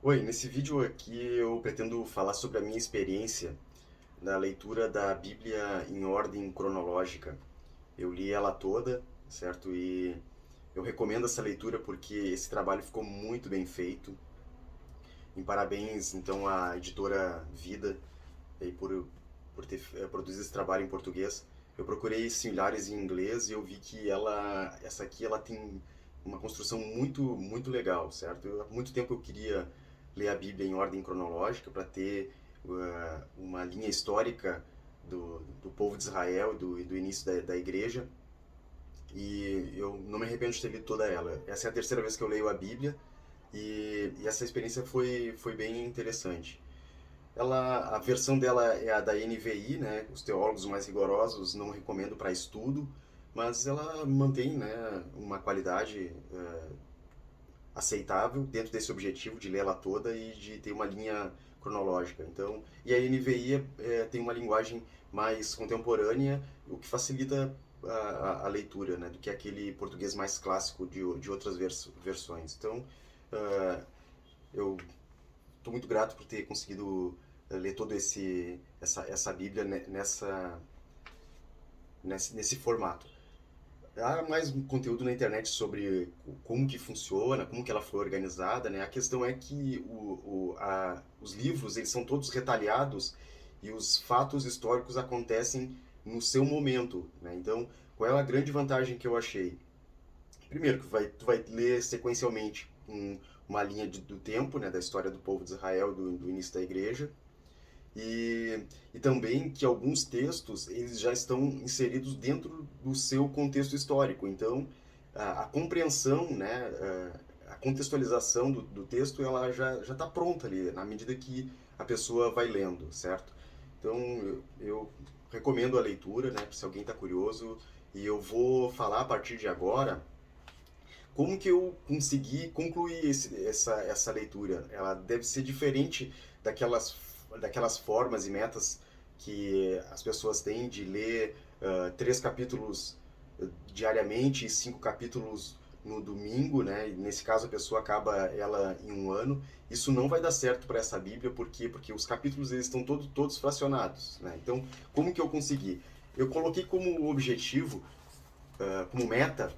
Oi, nesse vídeo aqui eu pretendo falar sobre a minha experiência na leitura da Bíblia em ordem cronológica. Eu li ela toda, certo? E eu recomendo essa leitura porque esse trabalho ficou muito bem feito. Em parabéns, então, à editora Vida aí por ter produzido esse trabalho em português. Eu procurei similares em inglês e eu vi que essa aqui, ela tem uma construção muito legal, certo? Há muito tempo eu queria ler a Bíblia em ordem cronológica para ter uma linha histórica do povo de Israel e do início da igreja. E eu não me arrependo de ter lido toda ela. Essa é a terceira vez que eu leio a Bíblia e essa experiência foi bem interessante. A versão dela é a da NVI, né? Os teólogos mais rigorosos não recomendo para estudo, mas ela mantém, né, uma qualidade aceitável dentro desse objetivo de ler ela toda e de ter uma linha cronológica. Então, e a NVI tem uma linguagem mais contemporânea, o que facilita a leitura, né, do que aquele português mais clássico de outras versões. Então, eu estou muito grato por ter conseguido ler todo essa Bíblia nesse formato. Há mais conteúdo na internet sobre como que funciona, como que ela foi organizada, né? A questão é que os livros eles são todos retalhados e os fatos históricos acontecem no seu momento, né? Então, qual é a grande vantagem que eu achei? Primeiro, que tu vai ler sequencialmente uma linha do tempo, né, da história do povo de Israel, do início da igreja, e, e também que alguns textos eles já estão inseridos dentro do seu contexto histórico. Então, a compreensão, né, a contextualização do texto, ela já está pronta ali, na medida que a pessoa vai lendo, certo? Então, eu recomendo a leitura, né, se alguém está curioso, e eu vou falar a partir de agora como que eu consegui concluir essa leitura. Ela deve ser diferente daquelas formas e metas que as pessoas têm de ler três capítulos diariamente e cinco capítulos no domingo, né? E nesse caso a pessoa acaba ela em um ano. Isso não vai dar certo para essa Bíblia, por quê? Porque os capítulos eles estão todos fracionados, né? Então, como que eu consegui? Eu coloquei como objetivo, como meta,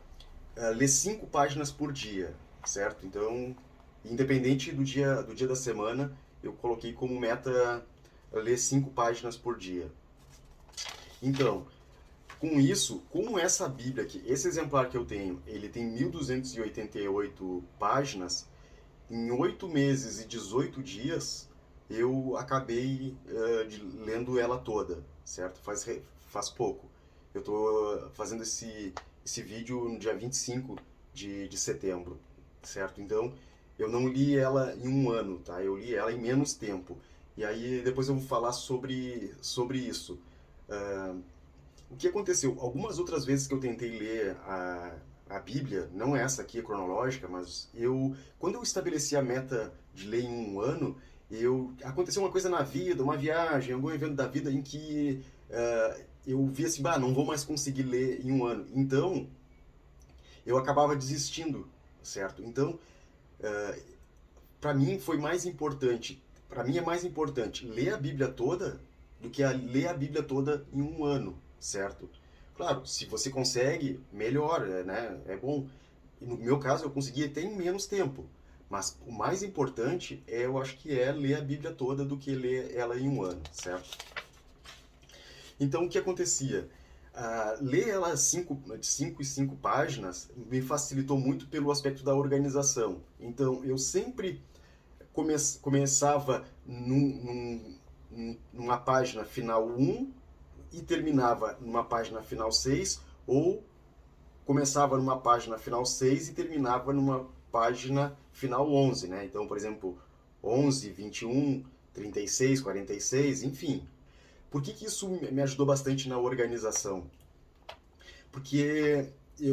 ler 5 páginas por dia, certo? Então, independente do dia da semana, eu coloquei como meta ler 5 páginas por dia. Então, com isso, como essa Bíblia aqui, esse exemplar que eu tenho, ele tem 1288 páginas, em 8 meses e 18 dias, eu acabei lendo ela toda, certo? Faz pouco. Eu estou fazendo esse vídeo no dia 25 de setembro, certo? Então, eu não li ela em um ano, tá? Eu li ela em menos tempo. E aí, depois eu vou falar sobre isso. Uh, o que aconteceu? Algumas outras vezes que eu tentei ler a Bíblia, não essa aqui, é cronológica, mas quando eu estabeleci a meta de ler em um ano, aconteceu uma coisa na vida, uma viagem, algum evento da vida em que eu vi assim, bah, não vou mais conseguir ler em um ano. Então, eu acabava desistindo, certo? Então, para mim foi mais importante, para mim é mais importante ler a Bíblia toda do que ler a Bíblia toda em um ano, certo? Claro, se você consegue, melhor, né? É bom. E no meu caso, eu consegui até em menos tempo. Mas o mais importante, eu acho que é ler a Bíblia toda do que ler ela em um ano, certo? Então, o que acontecia? Ler ela de 5 em 5 páginas me facilitou muito pelo aspecto da organização. Então, eu sempre começava numa página final um e terminava numa página final 6 ou começava numa página final 6 e terminava numa página final 11, né? Então, por exemplo, 11, 21, 36, 46, enfim. Por que isso me ajudou bastante na organização? Porque,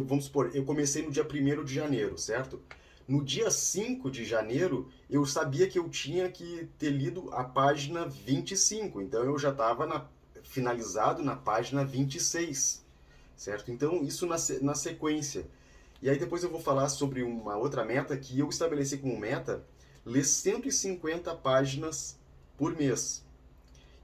vamos supor, eu comecei no dia 1º de janeiro, certo? No dia 5 de janeiro, eu sabia que eu tinha que ter lido a página 25, então eu já estava finalizado na página 26, certo? Então, isso na sequência. E aí depois eu vou falar sobre uma outra meta que eu estabeleci como meta ler 150 páginas por mês.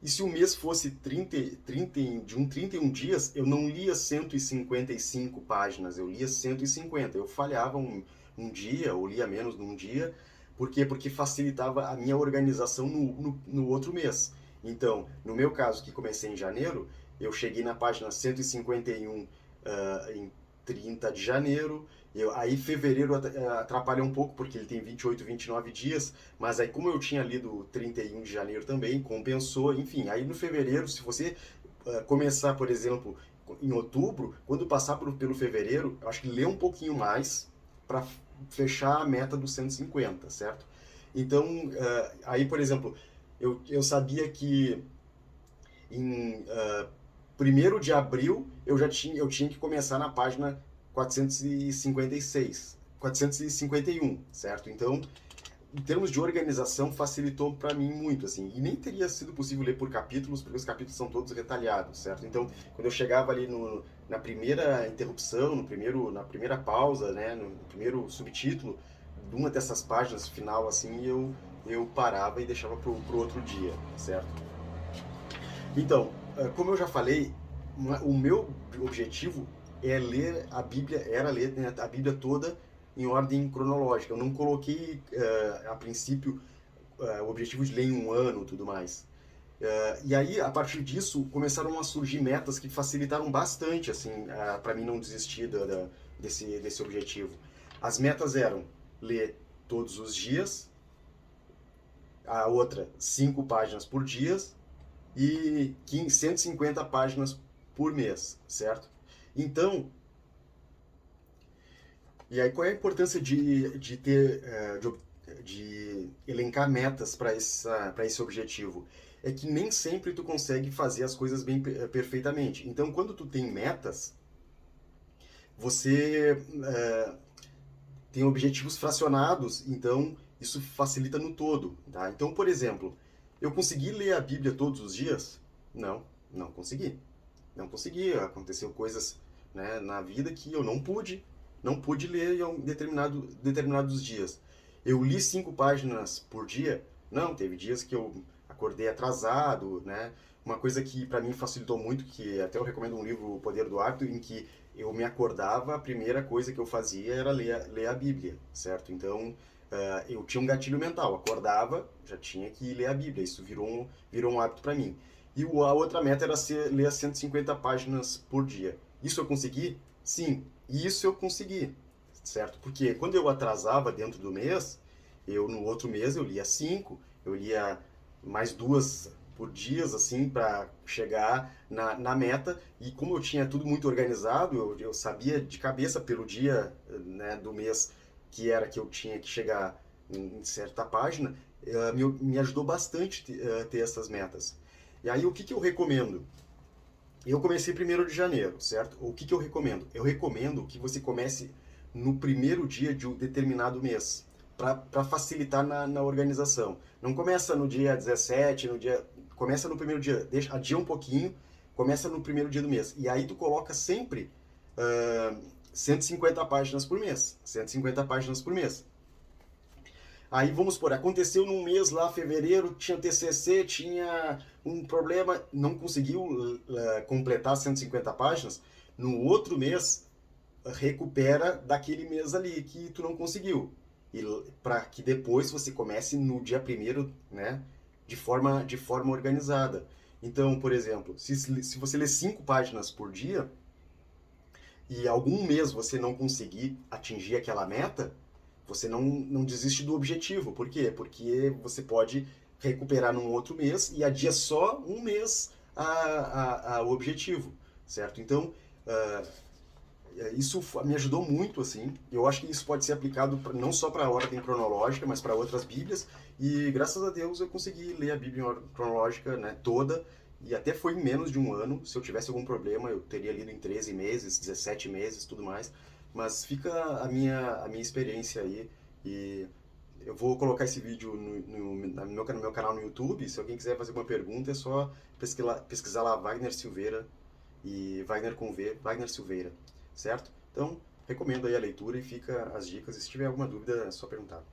E se o mês fosse 31 dias, eu não lia 155 páginas, eu lia 150. Eu falhava um dia, ou lia menos num dia. Por quê? Porque facilitava a minha organização no outro mês. Então, no meu caso, que comecei em janeiro, eu cheguei na página 151 em 30 de janeiro. Aí fevereiro atrapalha um pouco, porque ele tem 28, 29 dias, mas aí como eu tinha lido 31 de janeiro também, compensou, enfim. Aí no fevereiro, se você começar, por exemplo, em outubro, quando passar pelo fevereiro, eu acho que lê um pouquinho mais para fechar a meta dos 150, certo? Então, aí, por exemplo, eu sabia que em 1º de abril eu tinha que começar na página 456, 451, certo? Então, em termos de organização, facilitou para mim muito, assim. E nem teria sido possível ler por capítulos, porque os capítulos são todos retalhados, certo? Então, quando eu chegava ali na primeira interrupção, na primeira pausa, né, no primeiro subtítulo, de uma dessas páginas final, assim, eu parava e deixava pro outro dia, certo? Então, como eu já falei, o meu objetivo é ler a Bíblia, era ler, né, a Bíblia toda em ordem cronológica. Eu não coloquei, a princípio, o objetivo de ler em um ano e tudo mais. E aí, a partir disso, começaram a surgir metas que facilitaram bastante, assim, para mim não desistir desse objetivo. As metas eram ler todos os dias, a outra 5 páginas por dia, e 150 páginas por mês, certo? Então, e aí qual é a importância de ter, de elencar metas para esse objetivo? É que nem sempre tu consegue fazer as coisas bem perfeitamente. Então, quando tu tem metas, você tem objetivos fracionados, então isso facilita no todo, tá? Então, por exemplo, eu consegui ler a Bíblia todos os dias? Não, não consegui. Não consegui. Aconteceu coisas, né, na vida que eu não pude ler em determinados dias. Eu li 5 páginas por dia? Não, teve dias que eu acordei atrasado, né? Uma coisa que para mim facilitou muito, que até eu recomendo um livro, O Poder do Hábito, em que eu me acordava, a primeira coisa que eu fazia era ler a Bíblia, certo? Então, eu tinha um gatilho mental, acordava, já tinha que ler a Bíblia, isso virou um hábito para mim. E a outra meta era ler as 150 páginas por dia. Isso eu consegui? Sim, isso eu consegui, certo? Porque quando eu atrasava dentro do mês, no outro mês eu lia 5, eu lia mais 2 por dias, assim, para chegar na meta. E como eu tinha tudo muito organizado, eu sabia de cabeça pelo dia, né, do mês que era que eu tinha que chegar em certa página, me ajudou bastante ter essas metas. E aí o que eu recomendo? Eu comecei 1º de janeiro, certo? O que eu recomendo? Eu recomendo que você comece no primeiro dia de um determinado mês, para facilitar na organização. Não começa no dia 17, começa no primeiro dia, adia um pouquinho, começa no primeiro dia do mês. E aí tu coloca sempre 150 páginas por mês. 150 páginas por mês. Aí vamos por, aconteceu num mês lá, fevereiro, tinha TCC, tinha um problema, não conseguiu completar 150 páginas. No outro mês, recupera daquele mês ali que tu não conseguiu. E para que depois você comece no dia 1º, né, de forma organizada. Então, por exemplo, se você lê 5 páginas por dia e algum mês você não conseguir atingir aquela meta, você não desiste do objetivo. Por quê? Porque você pode recuperar num outro mês e adia só um mês o objetivo, certo? Então, isso me ajudou muito, assim. Eu acho que isso pode ser aplicado não só para a ordem cronológica, mas para outras Bíblias. E graças a Deus eu consegui ler a Bíblia em ordem cronológica, né, toda. E até foi em menos de um ano. Se eu tivesse algum problema, eu teria lido em 13 meses, 17 meses, tudo mais. Mas fica a minha experiência aí. E eu vou colocar esse vídeo no meu canal no YouTube. Se alguém quiser fazer uma pergunta, é só pesquisar lá Wagner Silveira. E Wagner com V, Wagner Silveira, certo? Então, recomendo aí a leitura e fica as dicas. E se tiver alguma dúvida, é só perguntar.